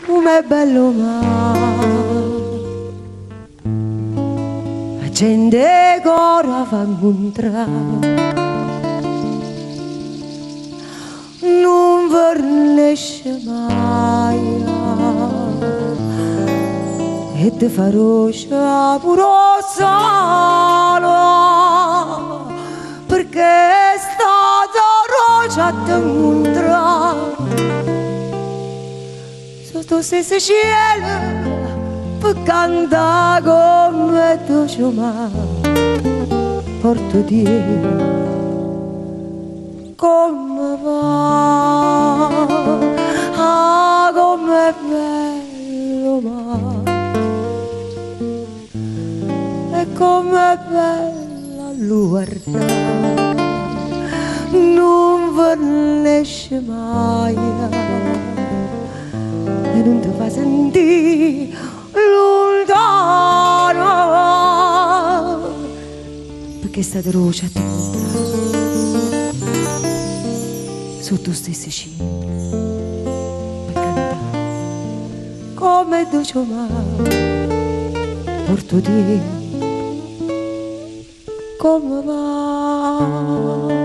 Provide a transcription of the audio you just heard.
com'è bello mare, la gente ora fa incontrare, non vernesce mai e ti farò pure solo perché è stata rosa a te incontrare sotto stesso cielo per cantare come tu ci porto Dio come va, ah com'è bello mare, e com'è bella lo guardare, non vernesce mai e non ti fa sentire lontano, perché è stata rosa a te sotto stessi cieli per cantare come dolce mare porto Dio come va.